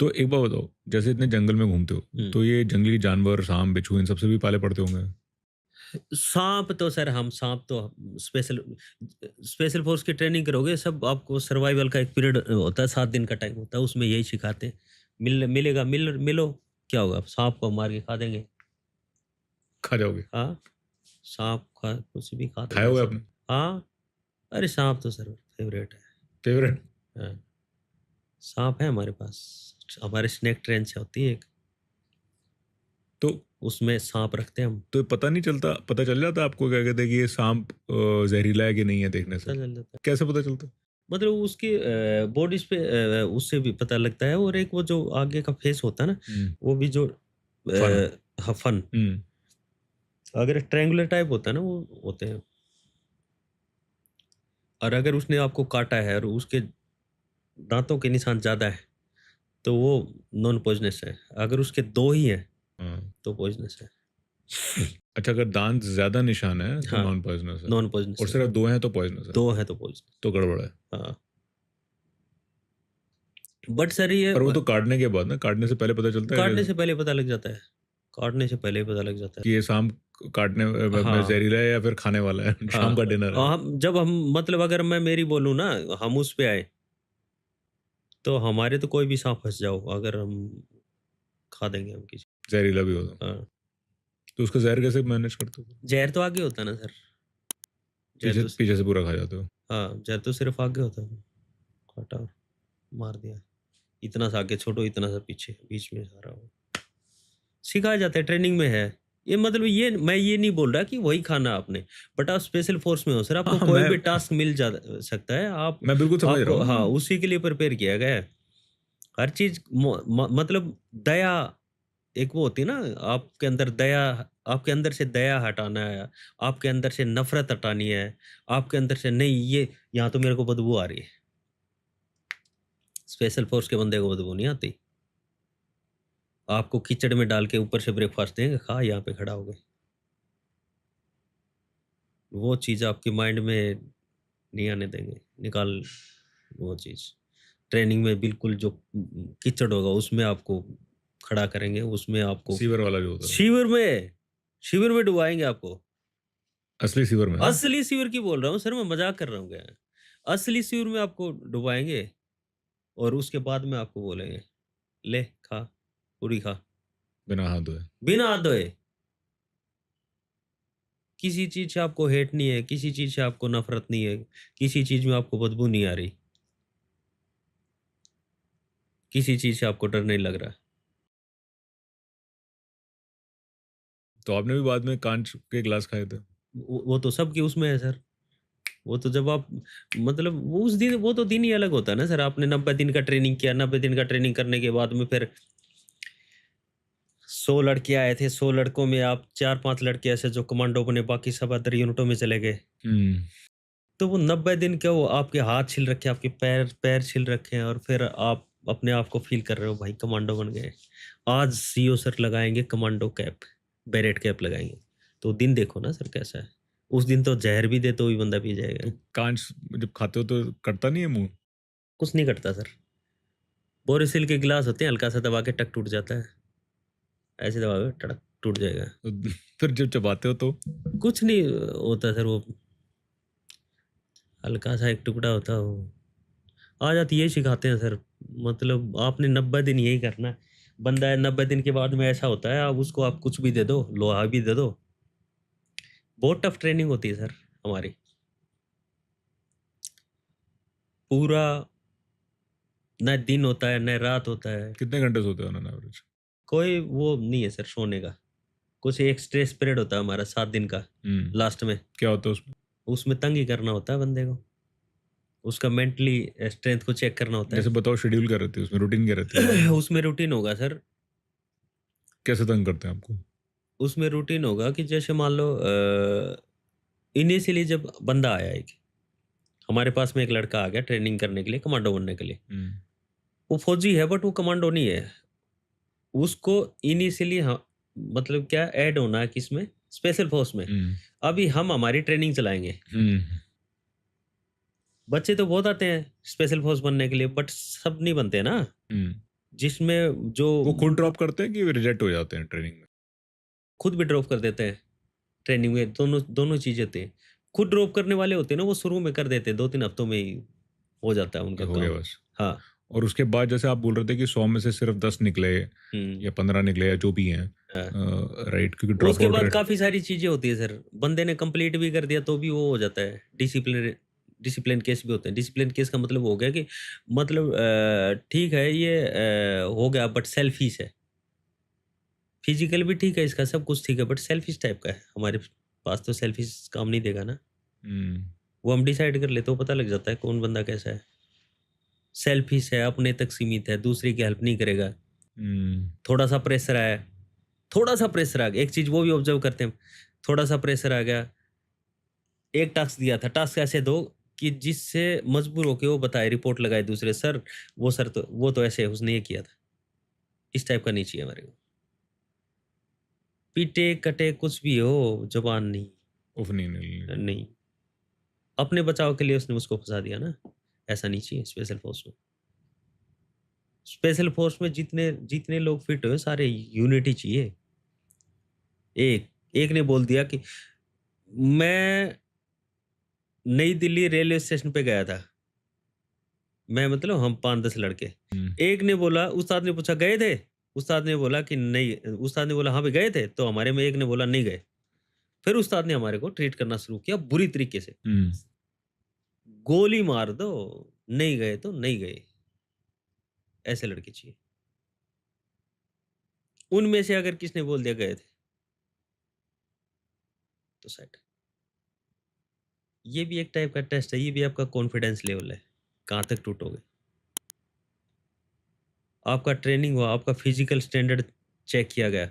तो एक बात बताओ, जैसे इतने जंगल में घूमते हो तो ये जंगली जानवर, सांप, बिच्छू, इन सबसे भी पाले पड़ते होंगे? सांप तो सर हम सांप तो स्पेशल स्पेशल फोर्स की ट्रेनिंग करोगे सब आपको सर्वाइवल का एक पीरियड होता है 7 दिन का टाइम होता है उसमें यही सिखाते हैं। मिलेगा मिलो क्या होगा सांप को मार के खा देंगे। खा जाओगे? हाँ, सांप खा कुछ भी खा खाया देंगे हुआ है सर। आपने? हाँ, अरे सांप तो सर फेवरेट है। फेवरेट? हाँ, सांप है हमारे पास। हमारे स्नेक ट्रेन से होती है एक, तो उसमें सांप रखते हैं हम। तो पता नहीं चलता, पता चल जाता आपको क्या कहते हैं कि ये सांप जहरीला है कि नहीं है देखने से? पता चल जाता है। कैसे पता चलता? मतलब उसकी बॉडीज पे उससे भी पता लगता है और एक वो जो आगे का फेस होता है ना, हम्म। वो भी जो फन। हफन हम्म। अगर ट्रायंगुलर टाइप होता है ना वो होते हैं। और अगर उसने आपको काटा है और उसके दांतों के निशान ज्यादा है तो वो नॉन पॉइजनस है। अगर उसके दो ही है हाँ। तो पॉइजनस है। अच्छा, अगर दांत ज्यादा निशान है तो हाँ, नॉन पॉइजनस है, नॉन और पॉइजनस है। सिर्फ दो हैं तो पॉइजनस है? दो है तो पॉइजनस। तो गड़बड़ है। हाँ, बट सर ये पर वो तो काटने के बाद ना, काटने से पहले पता चलता है काटने कि से पहले पता लग जाता है। काटने से पहले ही पता लग जाता है। ये सांप काटने में हाँ, जहरीला है या फिर खाने वाला है? शाम का हाँ। डिनर है? और हम जब हम मतलब अगर मैं मेरी बोलूँ ना, हम उस पे आए, तो हमारे तो कोई भी साँप फँस जाओ, अगर हम खा देंगे हम किसी जहरीला भी होता? हाँ। तो उसका जहर कैसे मैनेज करते हो? ज़हर तो आगे होता है ना सर, ज़हर पीछे तो स पीछे से पूरा खा जाते हो? हाँ, ज़हर तो सिर्फ़ आगे होता है। काटा और मार दिया। इतना सा आगे छोड़ो, इतना सा पीछे, बीच में सारा वो। सिखाया जाता है, ट्रेनिंग में है। ये मतलब ये मैं ये नहीं बोल रहा कि वही खाना आपने, बट आप स्पेशल फ़ोर्स में हो सर, हाँ आपको हाँ, कोई मैं भी टास्क मिल जा सकता है। आप मैं बिल्कुल समझ रहा आपको हूँ। हाँ, उसी के लिए प्रिपेयर किया गया है। हर चीज़ मतलब दया एक वो होती है ना, आपके अंदर दया आपके अंदर से दया हटाना है, आपके अंदर से नफ़रत हटानी है, आपके अंदर से नहीं ये यहाँ तो मेरे को बदबू आ रही है। स्पेशल फ़ोर्स के बंदे को बदबू नहीं आती। आपको कीचड़ में डाल के ऊपर से ब्रेकफ़ास्ट देंगे, खा यहाँ पे खड़ा हो गए। वो चीज़ आपके माइंड में नहीं आने देंगे, निकाल वो चीज़। ट्रेनिंग में बिल्कुल जो कीचड़ होगा उसमें आपको खड़ा करेंगे, उसमें आपको सीवर वाला जो होता है? शिविर में शिविर में डुबाएँगे आपको। असली सीवर में? हाँ। असली शिविर की बोल रहा हूँ सर, मैं मज़ाक कर रहा हूँ क्या? असली शिविर में आपको डुबाएँगे और उसके बाद में आपको बोलेंगे, "ले खा, पूरी खा।" बिना हाथ धोए? बिना हाथ धोए। किसी चीज़ से आपको हेट नहीं है, किसी चीज़ से आपको नफ़रत नहीं है, किसी चीज़ में आपको बदबू नहीं आ रही, किसी चीज़ से आपको डर नहीं लग रहा। तो आपने भी बाद में कांच के गिलास खाए थे? वो तो सबके उसमें है सर। वो तो जब आप मतलब वो उस दिन वो तो दिन ही अलग होता है ना सर। आपने 90 दिन का ट्रेनिंग किया, 90 दिन का ट्रेनिंग करने के बाद में फिर 100 लड़के आए थे, 100 लड़कों में आप 4-5 लड़के ऐसे जो कमांडो बने, बाकी सब अदर यूनिटों में चले गए। हम्म। तो वो 90 दिन क्या वो आपके हाथ छिल रखे हैं, आपके पैर पैर छिल रखे हैं और फिर आप अपने आप को फ़ील कर रहे हो भाई कमांडो बन गए। आज सीओ सर लगाएँगे कमांडो कैप, बेरेट कैप लगाएँगे। तो दिन देखो ना सर कैसा है। उस दिन तो ज़हर भी दे तो भी बंदा पी जाएगा। तो कांच जब खाते हो तो कटता नहीं है मुंह? कुछ नहीं करता सर। बोरोसिल के गिलास होते हैं, हल्का सा दबा के टक टूट जाता है। ऐसे दबा के टड़क टूट जाएगा। तो फिर जब चबाते हो तो? कुछ नहीं होता सर वो हल्का सा एक टुकड़ा होता है वो। आ जाती यही सिखाते हैं सर। मतलब आपने 90 दिन यही करना है। बंदा है 90 दिन के बाद में ऐसा होता है आप उसको आप कुछ भी दे दो, लोहा भी दे दो। बहुत टफ ट्रेनिंग होती है सर हमारी। पूरा न दिन होता है, न रात होता है। कितने घंटे सोते हो ऑन एवरेज? कोई वो नहीं है सर सोने का। कुछ एक स्ट्रेस पीरियड होता है हमारा 7 दिन का हम्म। लास्ट में। क्या होता है उसमें? उसमें तंग ही करना होता है बंदे को। उसका मेंटली स्ट्रेंथ को चेक करना होता जैसे है। बताओ, शेड्यूल क्या रहती है उसमें, रूटीन क्या रहती है? उसमें रूटीन होगा सर। कैसे तंग करते हैं आपको? उसमें रूटीन होगा कि जैसे मान लो इनिशियली जब बंदा आया एक हमारे पास में एक लड़का आ गया ट्रेनिंग करने के लिए, कमांडो बनने के लिए। हम्म। वो फौजी है बट वो कमांडो नहीं है। उसको इनिशियली मतलब क्या ऐड होना है किसमें? स्पेशल फोर्स में। हम्म। अभी हम हमारी ट्रेनिंग चलाएँगे। हम्म। बच्चे तो बहुत आते हैं स्पेशल फोर्स बनने के लिए बट सब नहीं बनते ना। हम्म। जिसमें जो वो खुद ड्रॉप करते हैं कि रिजेक्ट हो जाते हैं ट्रेनिंग में? खुद भी ड्रॉप कर देते हैं ट्रेनिंग में, दोनों चीज़ें होती हैं। खुद ड्रॉप करने वाले होते हैं ना, वो शुरू में कर देते हैं, 2-3 हफ्तों में ही हो जाता है उनका हो गया काम। बस। हाँ। और उसके बाद जैसे आप बोल रहे थे कि 100 में से सिर्फ 10 निकले हुँ। या 15 निकले या जो भी हैं, हाँ। राइट, क्योंकि ड्रॉप उसके आउट बाद रेट। काफ़ी सारी चीज़ें होती है सर, बंदे ने कंप्लीट भी कर दिया तो भी वो हो जाता है, डिसिप्लिन केस भी होते हैं। डिसिप्लिन केस का मतलब हो गया कि मतलब ठीक है ये हो गया बट सेल्फिश है। फिजिकल भी ठीक है इसका, सब कुछ ठीक है बट सेल्फिश टाइप का है। हमारे पास तो सेल्फिश काम नहीं देगा ना। हम्म, वो हम डिसाइड कर लेते हो, पता लग जाता है कौन बंदा कैसा है। सेल्फिश है, अपने तक सीमित है, दूसरे की हेल्प नहीं करेगा। हम्म, थोड़ा-सा प्रेशर आया, थोड़ा-सा प्रेशर आ गया, एक चीज़ वो भी ऑब्ज़र्व करते हैं, थोड़ा-सा प्रेशर आ गया, एक टास्क दिया था, टास्क ऐसे दो कि जिससे मजबूर होके वो बताए, रिपोर्ट लगाए दूसरे, सर तो वो तो ऐसे उसने ये किया था। इस टाइप का नहीं चाहिए हमारे को। पीटे-कटे कुछ भी हो, ज़ुबान नहीं, उफ नहीं नहीं नहीं। नहीं। अपने बचाव के लिए उसने मुझको फँसा दिया ना, ऐसा नहीं चाहिए स्पेशल फ़ोर्स में। स्पेशल फ़ोर्स में जितने जितने लोग फिट हुए सारे यूनिटी चाहिए। एक एक ने बोल दिया कि मैं नई दिल्ली रेलवे स्टेशन पे गया था। मैं मतलब हम 5-10 लड़के। हम्म, एक ने बोला, उस्ताद ने पूछा गए थे? उस्ताद ने बोला कि नहीं, उस्ताद ने बोला हाँ भाई गए थे? तो हमारे में एक ने बोला नहीं गए। फिर उस्ताद ने हमारे को ट्रीट करना शुरू किया बुरी तरीके से। हम्म, गोली मार दो, नहीं गए तो नहीं गए। ऐसे लड़के चाहिए। उनमें से अगर किसने बोल दिया गए थे, तो सेट। ये भी एक टाइप का टेस्ट है, ये भी आपका कॉन्फिडेंस लेवल है, कहाँ तक टूटोगे। आपका ट्रेनिंग हुआ, आपका फिजिकल स्टैंडर्ड चेक किया गया।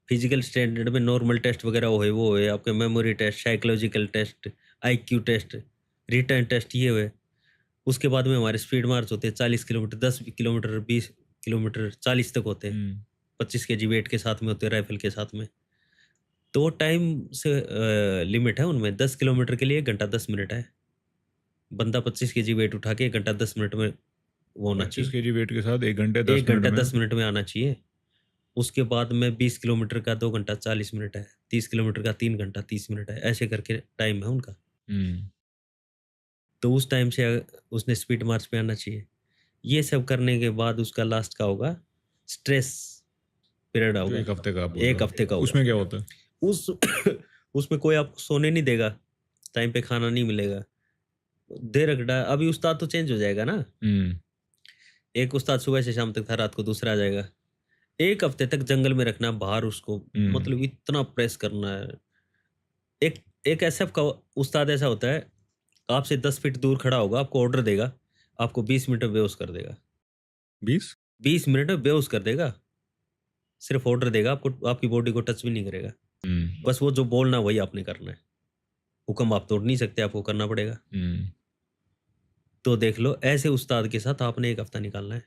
फिजिकल स्टैंडर्ड में नॉर्मल टेस्ट वगैरह वो हुए, आपके memory test, psychological test, IQ test, written test ये हुए। उसके बाद में हमारे स्पीड मार्च होते हैं 40 किलोमीटर, 10 किलोमीटर, 20 किलोमीटर, 40 तक होते हैं। हम्म, 25 केजी वेट के साथ में होते हैं, राइफल के साथ में। तो टाइम से लिमिट है उनमें, 10 किलोमीटर के लिए 1 घंटा 10 मिनट है। बंदा 25 केजी वेट उठा के 1 घंटा 10 मिनट में वो होना 25 चाहिए। केजी वेट के साथ 1 घंटे 10 1 मिनट घंटा में। 10 मिनट में आना चाहिए। उसके बाद में 20 किलोमीटर का 2 घंटा 40 मिनट है, 30 किलोमीटर का 3 घंटा 30 मिनट है, ऐसे करके टाइम है उनका। हम्म, तो उस टाइम से उसने स्पीड मार्च पे आना चाहिए। ये सब करने के बाद उसका लास्ट का होगा स्ट्रेस पीरियड जो होगा, 1 हफ्ते का आप बोल रहे 1 हफ्ते का हो, होगा। उसमें क्या होता है? उस उसमें कोई आपको सोने नहीं देगा, टाइम पे खाना नहीं मिलेगा। दे रखा अभी उस्ताद तो चेंज हो जाएगा ना। हम्म, एक उस्ताद सुबह से शाम तक था, रात को दूसरा आ जाएगा। 1 हफ्ते तक जंगल में रखना, बाहर उसको हम्म, मतलब इतना प्रेस करना है। एक एक एसएफ का उस्ताद ऐसा होता है, आपसे 10 फीट दूर खड़ा होगा, आपको ऑर्डर देगा, आपको 20 मिनट में बेहोश कर देगा। 20। 20 मिनट में बेहोश कर देगा, सिर्फ ऑर्डर देगा आपको, आपकी बॉडी को टच भी नहीं करेगा। हम्म, बस वो जो बोलना वही आपने करना है। हुक्म आप तोड़ नहीं सकते, आपको करना पड़ेगा। हम्म, तो देख लो, ऐसे उस्ताद के साथ आपने 1 हफ्ता निकालना है।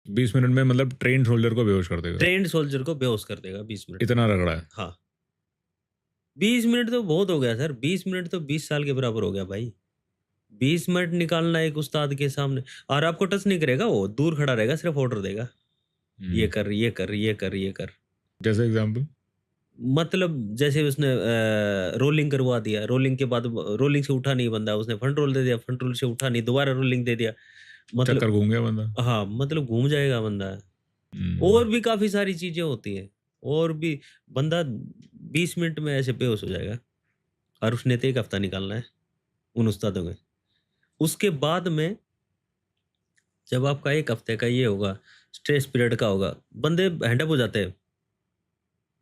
20 मिनट में मतलब ट्रेन सोल्जर को बेहोश कर देगा? ट्रेन्ड सोल्जर को बेहोश कर देगा 20 मिनट में। इतना रगड़ा है? हाँ, 20 मिनट तो बहुत हो गया सर, 20 मिनट तो 20 साल के बराबर हो गया भाई। 20 मिनट निकालना एक उस्ताद के सामने, और आपको टच नहीं करेगा, वो दूर खड़ा रहेगा, सिर्फ ऑर्डर देगा। ये हम्म, कर, ये कर, ये कर, ये कर। जैसे एग्जाम्पल? मतलब जैसे उसने रोलिंग करवा दिया, रोलिंग के बाद रोलिंग से उठा नहीं बंदा, उसने फ्रंट रोल दे दिया, फ्रंट रोल से उठा नहीं, दोबारा रोलिंग दे दिया। चक्कर मतलब घूम गया बंदा? हाँ, मतलब घूम जाएगा बंदा। हम्म, और भी काफ़ी सारी चीज़ें होती हैं, और भी बंदा 20 मिनट में ऐसे बेहोश हो जाएगा, और उसने तो 1 हफ्ता निकालना है उन उस्तादों में। उसके बाद में जब आपका 1 हफ्ते का ये होगा, स्ट्रेस पीरियड का होगा, बंदे हैंडअप हो जाते हैं।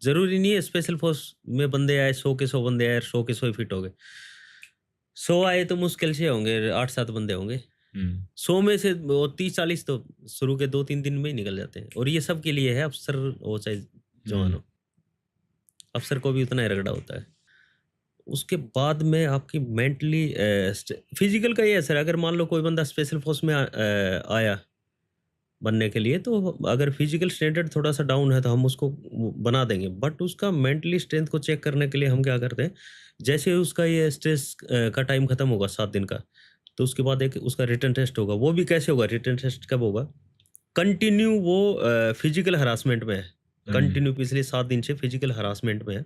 ज़रूरी नहीं है स्पेशल फ़ोर्स में बंदे आए, 100 के 100 बंदे आए, 100 के 100 ही फिट हो गए। 100 आए तो मुश्किल से होंगे, 8-7 बंदे होंगे। हम्म, 100 में से वो 30-40 तो शुरू के 2-3 दिन में ही निकल जाते हैं, और ये सब के लिए है, अफ़सर हो चाहे जवान हम्म, हो। अफ़सर को भी उतना ही रगड़ा होता है। उसके बाद में आपकी मेंटली फिज़िकल का ये असर है, अगर मान लो कोई बंदा स्पेशल फ़ोर्स में आया बनने के लिए, तो अगर फिज़िकल स्टैंडर्ड थोड़ा-सा डाउन है तो हम उसको वो बना देंगे। बट उसका मेंटली स्ट्रेंथ को चेक करने के लिए हम क्या करते हैं, जैसे उसका ये स्ट्रेस का टाइम खत्म होगा 7 दिन का, तो उसके बाद एक उसका रिटन टेस्ट होगा। वो भी कैसे होगा, रिटन टेस्ट कब होगा? कंटिन्यू वो फिजिकल हरासमेंट में है, हम्म, कंटिन्यू पिछले 7 दिन से फिजिकल हरासमेंट में है।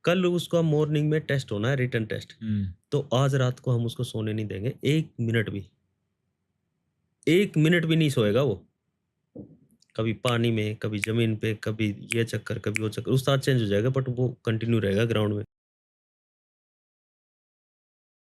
कल उसका मॉर्निंग में टेस्ट होना है, रिटन टेस्ट। तो आज रात को हम उसको सोने नहीं देंगे 1 मिनट भी। 1 मिनट भी नहीं सोएगा वो। कभी पानी में, कभी ज़मीन पे, कभी ये चक्कर, कभी वो चक्कर। उस्ताद चेंज हो जाएगा बट वो कंटिन्यू रहेगा ग्राउंड में।